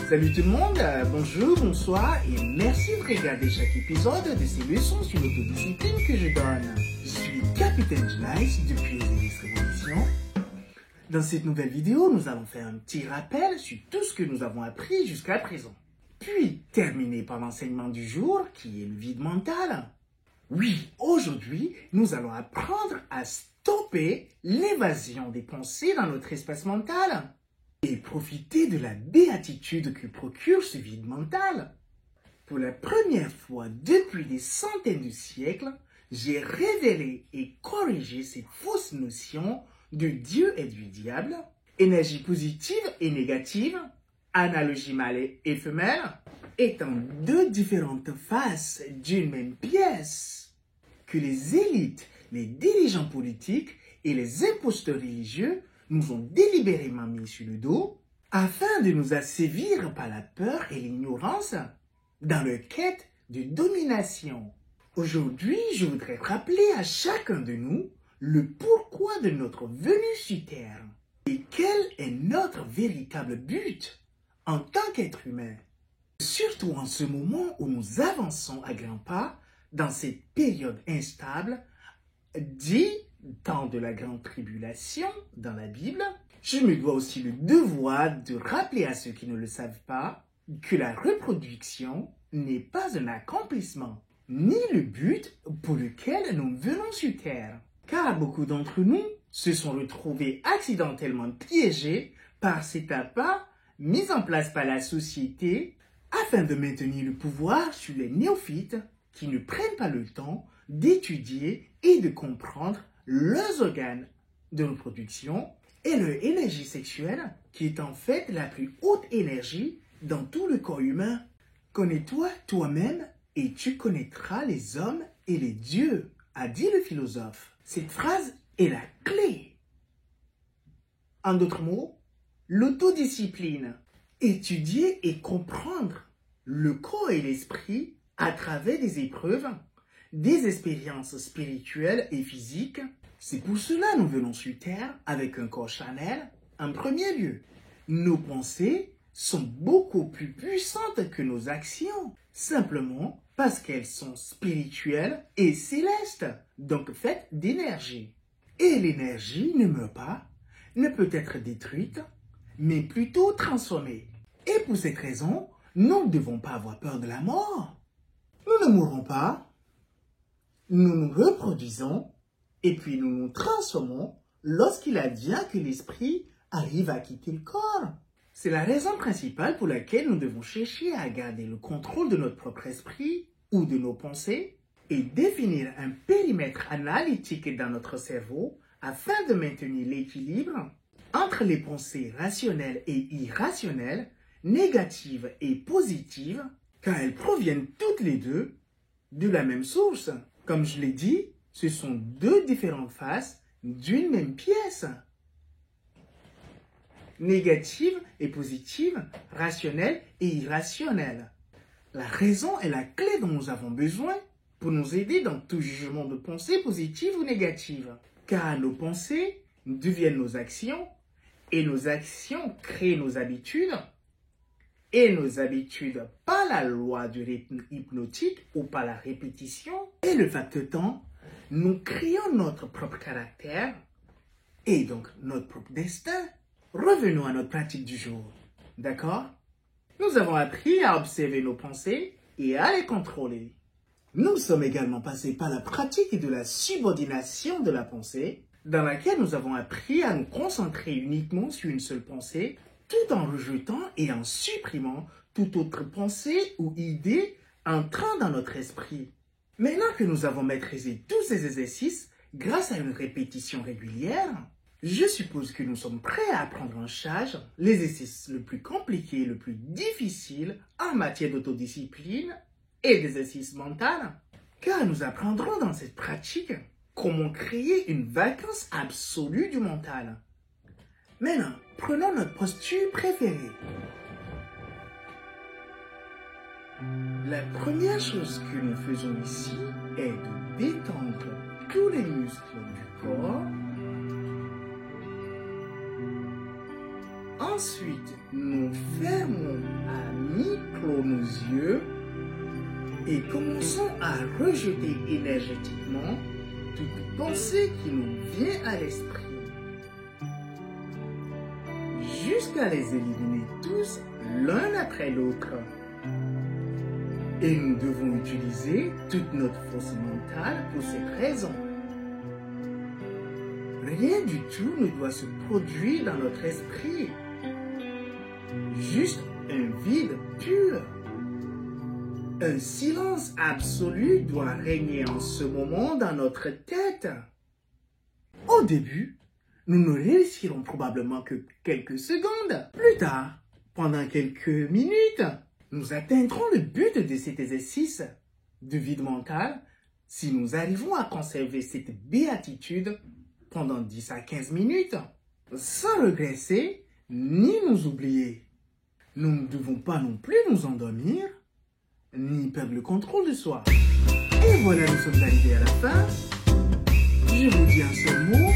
Salut tout le monde, bonjour, bonsoir et merci de regarder chaque épisode de ces leçons sur l'autodiscipline que je donne. Je suis Capitaine Jnice depuis les Révolutions. Dans cette nouvelle vidéo, nous allons faire un petit rappel sur tout ce que nous avons appris jusqu'à présent. Puis terminer par l'enseignement du jour qui est le vide mental. Oui, aujourd'hui, nous allons apprendre à stopper l'évasion des pensées dans notre espace mental et profiter de la béatitude que procure ce vide mental. Pour la première fois depuis des centaines de siècles, j'ai révélé et corrigé cette fausse notion de Dieu et du diable, énergie positive et négative, analogie mâle et femelle, étant deux différentes faces d'une même pièce, que les élites, les dirigeants politiques et les imposteurs religieux nous ont délibérément mis sur le dos afin de nous assévir par la peur et l'ignorance dans leur quête de domination. Aujourd'hui, je voudrais rappeler à chacun de nous le pourquoi de notre venue sur Terre et quel est notre véritable but en tant qu'être humain. Surtout en ce moment où nous avançons à grands pas dans cette période instable, dit temps de la grande tribulation dans la Bible, je me dois aussi le devoir de rappeler à ceux qui ne le savent pas que la reproduction n'est pas un accomplissement, ni le but pour lequel nous venons sur Terre. Car beaucoup d'entre nous se sont retrouvés accidentellement piégés par cet appât mis en place par la société afin de maintenir le pouvoir sur les néophytes qui ne prennent pas le temps d'étudier et de comprendre leurs organes de reproduction et leur énergie sexuelle qui est en fait la plus haute énergie dans tout le corps humain. Connais-toi toi-même et tu connaîtras les hommes et les dieux, a dit le philosophe. Cette phrase est la clé. En d'autres mots, l'autodiscipline. Étudier et comprendre le corps et l'esprit à travers des épreuves, des expériences spirituelles et physiques. C'est pour cela que nous venons sur Terre avec un corps charnel en premier lieu. Nos pensées sont beaucoup plus puissantes que nos actions, simplement parce qu'elles sont spirituelles et célestes, donc faites d'énergie. Et l'énergie ne meurt pas, ne peut être détruite, mais plutôt transformée. Et pour cette raison, nous ne devons pas avoir peur de la mort. Nous ne mourrons pas, nous nous reproduisons, et puis nous nous transformons lorsqu'il advient que l'esprit arrive à quitter le corps. C'est la raison principale pour laquelle nous devons chercher à garder le contrôle de notre propre esprit ou de nos pensées et définir un périmètre analytique dans notre cerveau afin de maintenir l'équilibre entre les pensées rationnelles et irrationnelles, négatives et positives, car elles proviennent toutes les deux de la même source. Comme je l'ai dit, ce sont deux différentes faces d'une même pièce. Négative et positive, rationnelle et irrationnelle. La raison est la clé dont nous avons besoin pour nous aider dans tout jugement de pensée positive ou négative. Car nos pensées deviennent nos actions et nos actions créent nos habitudes et nos habitudes par la loi du rythme hypnotique ou par la répétition et le facteur temps, nous créons notre propre caractère et donc notre propre destin. Revenons à notre pratique du jour, d'accord? Nous avons appris à observer nos pensées et à les contrôler. Nous sommes également passés par la pratique de la subordination de la pensée, dans laquelle nous avons appris à nous concentrer uniquement sur une seule pensée, tout en rejetant et en supprimant toute autre pensée ou idée entrant dans notre esprit. Maintenant que nous avons maîtrisé tous ces exercices grâce à une répétition régulière, je suppose que nous sommes prêts à prendre en charge l'exercice le plus compliqué, le plus difficile en matière d'autodiscipline et d'exercice mental, car nous apprendrons dans cette pratique comment créer une vacance absolue du mental. Maintenant, prenons notre posture préférée. La première chose que nous faisons ici est de détendre tous les muscles du corps. Ensuite, nous fermons à clôt nos yeux et commençons à rejeter énergétiquement toute pensée qui nous vient à l'esprit, jusqu'à les éliminer tous l'un après l'autre. Et nous devons utiliser toute notre force mentale pour cette raison. Rien du tout ne doit se produire dans notre esprit. Juste un vide pur. Un silence absolu doit régner en ce moment dans notre tête. Au début, nous ne réussirons probablement que quelques secondes. Plus tard, pendant quelques minutes, nous atteindrons le but de cet exercice de vide mental si nous arrivons à conserver cette béatitude pendant 10 à 15 minutes, sans regresser ni nous oublier. Nous ne devons pas non plus nous endormir, ni perdre le contrôle de soi. Et voilà, nous sommes arrivés à la fin. Je vous dis un seul mot.